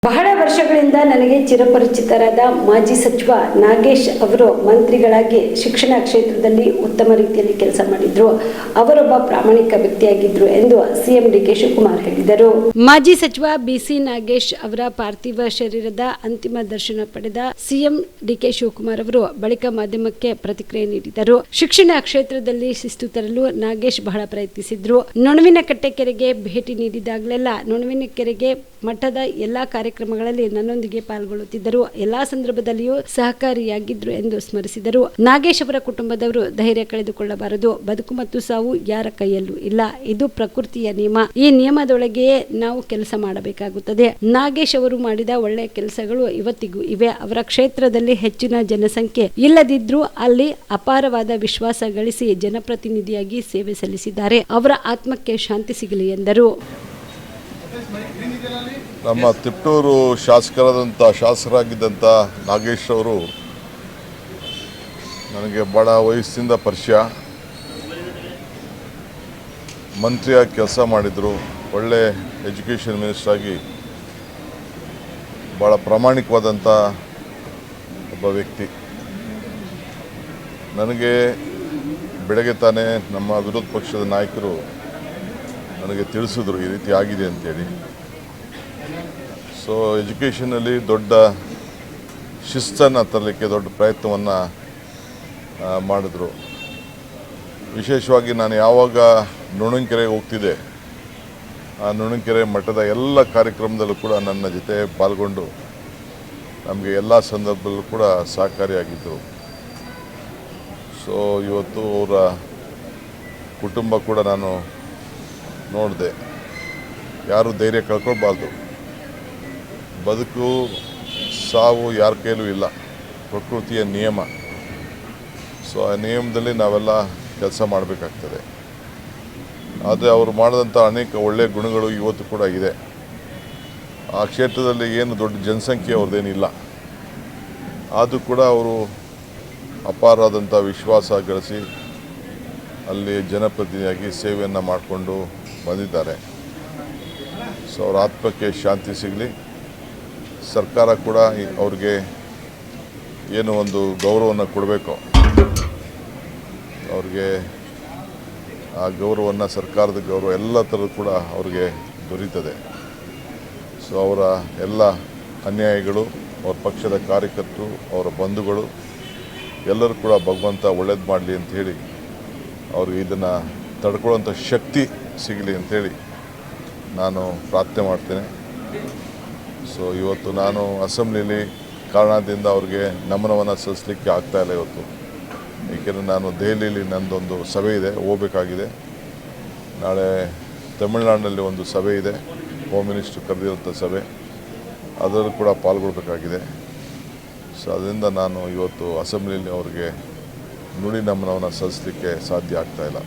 ಬಹಳ ವರ್ಷಗಳಿಂದ ನನಗೆ ಚಿರಪರಿಚಿತರಾದ ಮಾಜಿ ಸಚಿವ ನಾಗೇಶ್ ಅವರು ಮಂತ್ರಿಗಳಾಗಿ ಶಿಕ್ಷಣ ಕ್ಷೇತ್ರದಲ್ಲಿ ಉತ್ತಮ ರೀತಿಯಲ್ಲಿ ಕೆಲಸ ಮಾಡಿದ್ರು. ಅವರೊಬ್ಬ ಪ್ರಾಮಾಣಿಕ ವ್ಯಕ್ತಿಯಾಗಿದ್ರು ಎಂದು ಸಿಎಂ ಡಿಕೆ ಶಿವಕುಮಾರ್ ಹೇಳಿದರು. ಮಾಜಿ ಸಚಿವ ಬಿಸಿ ನಾಗೇಶ್ ಅವರ ಪಾರ್ಥಿವ ಶರೀರದ ಅಂತಿಮ ದರ್ಶನ ಪಡೆದ ಸಿಎಂ ಡಿಕೆ ಶಿವಕುಮಾರ್ ಅವರು ಬಳಿಕ ಮಾಧ್ಯಮಕ್ಕೆ ಪ್ರತಿಕ್ರಿಯೆ ನೀಡಿದರು. ಶಿಕ್ಷಣ ಕ್ಷೇತ್ರದಲ್ಲಿ ಶಿಸ್ತು ತರಲು ನಾಗೇಶ್ ಬಹಳ ಪ್ರಯತ್ನಿಸಿದ್ರು. ನೊಣವಿನಕಟ್ಟೆ ಕೆರೆಗೆ ಭೇಟಿ ನೀಡಿದಾಗಲೆಲ್ಲ ನೊಣವಿನಕೆರೆಗೆ ಮಠದ ಎಲ್ಲಾ ಕಾರ್ಯಕ್ರಮಗಳಲ್ಲಿ ನನ್ನೊಂದಿಗೆ ಪಾಲ್ಗೊಳ್ಳುತ್ತಿದ್ದರು. ಎಲ್ಲಾ ಸಂದರ್ಭದಲ್ಲಿಯೂ ಸಹಕಾರಿಯಾಗಿದ್ರು ಎಂದು ಸ್ಮರಿಸಿದರು. ನಾಗೇಶ್ ಅವರ ಕುಟುಂಬದವರು ಧೈರ್ಯ ಕಳೆದುಕೊಳ್ಳಬಾರದು. ಬದುಕು ಮತ್ತು ಸಾವು ಯಾರ ಕೈಯಲ್ಲೂ ಇಲ್ಲ. ಇದು ಪ್ರಕೃತಿಯ ನಿಯಮ. ಈ ನಿಯಮದೊಳಗೆಯೇ ನಾವು ಕೆಲಸ ಮಾಡಬೇಕಾಗುತ್ತದೆ. ನಾಗೇಶ್ ಅವರು ಮಾಡಿದ ಒಳ್ಳೆಯ ಕೆಲಸಗಳು ಇವತ್ತಿಗೂ ಇವೆ. ಅವರ ಕ್ಷೇತ್ರದಲ್ಲಿ ಹೆಚ್ಚಿನ ಜನಸಂಖ್ಯೆ ಇಲ್ಲದಿದ್ರೂ ಅಲ್ಲಿ ಅಪಾರವಾದ ವಿಶ್ವಾಸ ಗಳಿಸಿ ಜನಪ್ರತಿನಿಧಿಯಾಗಿ ಸೇವೆ ಸಲ್ಲಿಸಿದ್ದಾರೆ. ಅವರ ಆತ್ಮಕ್ಕೆ ಶಾಂತಿ ಸಿಗಲಿ ಎಂದರು. ನಮ್ಮ ತಿಪ್ಟೂರು ಶಾಸಕರಾಗಿದ್ದಂಥ ನಾಗೇಶ್ ಅವರು ನನಗೆ ಭಾಳ ವಯಸ್ಸಿಂದ ಪರಿಚಯ. ಮಂತ್ರಿಯಾಗಿ ಕೆಲಸ ಮಾಡಿದರು. ಒಳ್ಳೆ ಎಜುಕೇಷನ್ ಮಿನಿಸ್ಟರ್ ಆಗಿ ಭಾಳ ಪ್ರಾಮಾಣಿಕವಾದಂಥ ಒಬ್ಬ ವ್ಯಕ್ತಿ. ನನಗೆ ಬೆಳಗ್ಗೆ ತಾನೇ ನಮ್ಮ ವಿರೋಧ ಪಕ್ಷದ ನಾಯಕರು ನನಗೆ ತಿಳಿಸಿದ್ರು ಈ ರೀತಿ ಆಗಿದೆ ಅಂತೇಳಿ. ಸೊ ಎಜುಕೇಷನಲ್ಲಿ ದೊಡ್ಡ ಶಿಸ್ತನ್ನು ತರಲಿಕ್ಕೆ ದೊಡ್ಡ ಪ್ರಯತ್ನವನ್ನು ಮಾಡಿದ್ರು. ವಿಶೇಷವಾಗಿ ನಾನು ಯಾವಾಗ ನೊಣಂಕೆರೆಗೆ ಹೋಗ್ತಿದ್ದೆ, ಆ ನೊಣಂಕೆರೆ ಮಠದ ಎಲ್ಲ ಕಾರ್ಯಕ್ರಮದಲ್ಲೂ ಕೂಡ ನನ್ನ ಜೊತೆ ಪಾಲ್ಗೊಂಡು ನಮಗೆ ಎಲ್ಲ ಸಂದರ್ಭದಲ್ಲೂ ಕೂಡ ಸಹಕಾರಿಯಾಗಿದ್ದರು. ಸೊ ಇವತ್ತು ಅವರ ಕುಟುಂಬ ಕೂಡ ನಾನು ನೋಡಿದೆ. ಯಾರು ಧೈರ್ಯ ಕಳ್ಕೊಳ್ಬಾರ್ದು. ಬದುಕು ಸಾವು ಯಾರ ಕೈಲೂ ಇಲ್ಲ, ಪ್ರಕೃತಿಯ ನಿಯಮ. ಸೊ ಆ ನಿಯಮದಲ್ಲಿ ನಾವೆಲ್ಲ ಕೆಲಸ ಮಾಡಬೇಕಾಗ್ತದೆ. ಆದರೆ ಅವರು ಮಾಡಿದಂಥ ಅನೇಕ ಒಳ್ಳೆಯ ಗುಣಗಳು ಇವತ್ತು ಕೂಡ ಇದೆ. ಆ ಕ್ಷೇತ್ರದಲ್ಲಿ ಏನು ದೊಡ್ಡ ಜನಸಂಖ್ಯೆ ಅವ್ರದ್ದೇನಿಲ್ಲ, ಆದರೂ ಕೂಡ ಅವರು ಅಪಾರವಾದಂಥ ವಿಶ್ವಾಸ ಗಳಿಸಿ ಅಲ್ಲಿ ಜನಪ್ರತಿನಿಧಿಯಾಗಿ ಸೇವೆಯನ್ನು ಮಾಡಿಕೊಂಡು ಬಂದಿದ್ದಾರೆ. ಸೊ ಅವರ ಆತ್ಮಕ್ಕೆ ಶಾಂತಿ ಸಿಗಲಿ. ಸರ್ಕಾರ ಕೂಡ ಅವ್ರಿಗೆ ಏನು ಒಂದು ಗೌರವವನ್ನು ಕೊಡಬೇಕು, ಅವ್ರಿಗೆ ಆ ಗೌರವವನ್ನು, ಸರ್ಕಾರದ ಗೌರವ ಎಲ್ಲ ಥರದ್ದು ಕೂಡ ಅವ್ರಿಗೆ ದೊರೀತದೆ. ಸೊ ಅವರ ಎಲ್ಲ ಅನ್ಯಾಯಗಳು, ಅವ್ರ ಪಕ್ಷದ ಕಾರ್ಯಕರ್ತರು, ಅವರ ಬಂಧುಗಳು ಎಲ್ಲರೂ ಕೂಡ ಭಗವಂತ ಒಳ್ಳೇದು ಮಾಡಲಿ ಅಂಥೇಳಿ ಅವ್ರಿಗೆ ಇದನ್ನು ತಡ್ಕೊಳ್ಳೋಂಥ ಶಕ್ತಿ ಸಿಗಲಿ ಅಂಥೇಳಿ ನಾನು ಪ್ರಾರ್ಥನೆ ಮಾಡ್ತೇನೆ. ಸೊ ಇವತ್ತು ನಾನು ಅಸೆಂಬ್ಲಿಲಿ ಕಾರಣದಿಂದ ಅವ್ರಿಗೆ ನಮನವನ್ನು ಸಲ್ಲಿಸಲಿಕ್ಕೆ ಆಗ್ತಾಯಿಲ್ಲ ಇವತ್ತು. ಏಕೆಂದರೆ ನಾನು ದೆಹಲಿಯಲ್ಲಿ ನನ್ನದೊಂದು ಸಭೆ ಇದೆ, ಹೋಗಬೇಕಾಗಿದೆ. ನಾಳೆ ತಮಿಳುನಾಡಿನಲ್ಲಿ ಒಂದು ಸಭೆ ಇದೆ, ಹೋಮ್ ಮಿನಿಸ್ಟ್ರು ಕರೆದಿರೋಂಥ ಸಭೆ, ಅದರಲ್ಲೂ ಕೂಡ ಪಾಲ್ಗೊಳ್ಬೇಕಾಗಿದೆ. ಸೊ ಅದರಿಂದ ನಾನು ಇವತ್ತು ಅಸೆಂಬ್ಲಿಯಲ್ಲಿ ಅವ್ರಿಗೆ ನುಡಿ ನಮನವನ್ನು ಸಲ್ಲಿಸಲಿಕ್ಕೆ ಸಾಧ್ಯ ಆಗ್ತಾಯಿಲ್ಲ.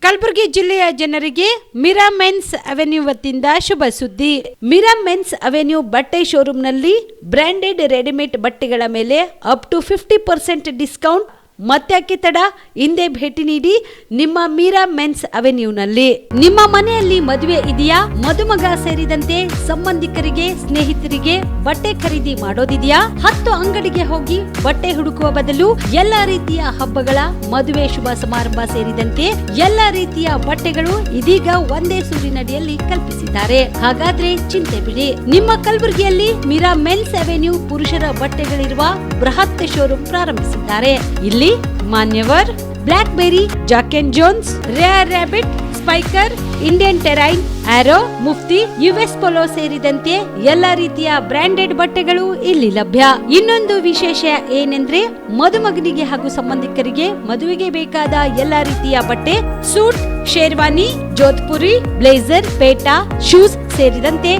ಕಲಬುರಗಿ ಜಿಲ್ಲೆಯ ಜನರಿಗೆ ಮಿರಾ ಮೆನ್ಸ್ ಅವೆನ್ಯೂ ವತಿಯಿಂದ ಶುಭ ಸುದ್ದಿ. ಮಿರಾ ಮೆನ್ಸ್ ಅವೆನ್ಯೂ ಬಟ್ಟೆ ಶೋರೂಮ್ನಲ್ಲಿ ಬ್ರಾಂಡೆಡ್ ರೆಡಿಮೇಡ್ ಬಟ್ಟೆಗಳ ಮೇಲೆ ಅಪ್ ಟು 50% ಡಿಸ್ಕೌಂಟ್. ಮತ್ತ್ಯಾಕೆ ತಡ, ಹಿಂದೆ ಭೇಟಿ ನೀಡಿ ನಿಮ್ಮ ಮೀರಾ ಮೆನ್ಸ್ ಅವೆನ್ಯೂನಲ್ಲಿ. ನಿಮ್ಮ ಮನೆಯಲ್ಲಿ ಮದುವೆ ಇದೆಯಾ, ಮದುಮಗ ಸೇರಿದಂತೆ ಸಂಬಂಧಿಕರಿಗೆ ಸ್ನೇಹಿತರಿಗೆ ಬಟ್ಟೆ ಖರೀದಿ ಮಾಡೋದಿದೆಯಾ? 10 ಅಂಗಡಿಗೆ ಹೋಗಿ ಬಟ್ಟೆ ಹುಡುಕುವ ಬದಲು ಎಲ್ಲಾ ರೀತಿಯ ಹಬ್ಬಗಳ, ಮದುವೆ, ಶುಭ ಸಮಾರಂಭ ಸೇರಿದಂತೆ ಎಲ್ಲಾ ರೀತಿಯ ಬಟ್ಟೆಗಳು ಇದೀಗ ಒಂದೇ ಸೂರಿನಡಿಯಲ್ಲಿ ಕಲ್ಪಿಸಿದ್ದಾರೆ. ಹಾಗಾದ್ರೆ ಚಿಂತೆ ಬಿಡಿ. ನಿಮ್ಮ ಕಲಬುರಗಿಯಲ್ಲಿ ಮಿರಾ ಮೆನ್ಸ್ ಅವೆನ್ಯೂ ಪುರುಷರ ಬಟ್ಟೆಗಳಿರುವ ಬೃಹತ್ ಶೋರೂಮ್ ಪ್ರಾರಂಭಿಸಿದ್ದಾರೆ. ಇಲ್ಲಿ Manyavar, Blackberry, Jack and Jones, Rare Rabbit, Spykar, Indian Terrain, Arrow, Mufti, US Polo ಸೇರಿದಂತೆ ಎಲ್ಲಾ ರೀತಿಯ ಬ್ರಾಂಡೆಡ್ ಬಟ್ಟೆಗಳು ಇಲ್ಲಿ ಲಭ್ಯ. ಇನ್ನೊಂದು ವಿಶೇಷ ಏನೆಂದ್ರೆ, ಮದುಮಗನಿಗೆ ಹಾಗೂ ಸಂಬಂಧಿಕರಿಗೆ ಮದುವೆಗೆ ಬೇಕಾದ ಎಲ್ಲಾ ರೀತಿಯ ಬಟ್ಟೆ, ಸೂಟ್, ಶೇರ್ವಾನಿ, ಜೋಧ್ಪುರಿ, ಬ್ಲೇಸರ್, ಪೇಟಾ, ಶೂಸ್ ಸೇರಿದಂತೆ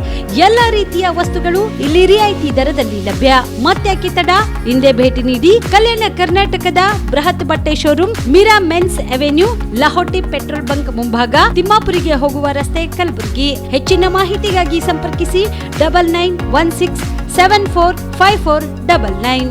ಎಲ್ಲಾ ರೀತಿಯ ವಸ್ತುಗಳು ಇಲ್ಲಿ ರಿಯಾಯಿತಿ ದರದಲ್ಲಿ ಲಭ್ಯ. ಮತ್ತ್ಯಾಕೆ ತಡ, ಹಿಂದೆ ಭೇಟಿ ನೀಡಿ. ಕಲ್ಯಾಣ ಕರ್ನಾಟಕದ ಬೃಹತ್ ಬಟ್ಟೆ showroom Mira men's avenue, Lahoti petrol bunk ಮುಂಭಾಗ, ತಿಮ್ಮಾಪುರಿಗೆ ಹೋಗುವ ರಸ್ತೆ, ಕಲಬುರಗಿ. ಹೆಚ್ಚಿನ ಮಾಹಿತಿಗಾಗಿ ಸಂಪರ್ಕಿಸಿ 9916745499.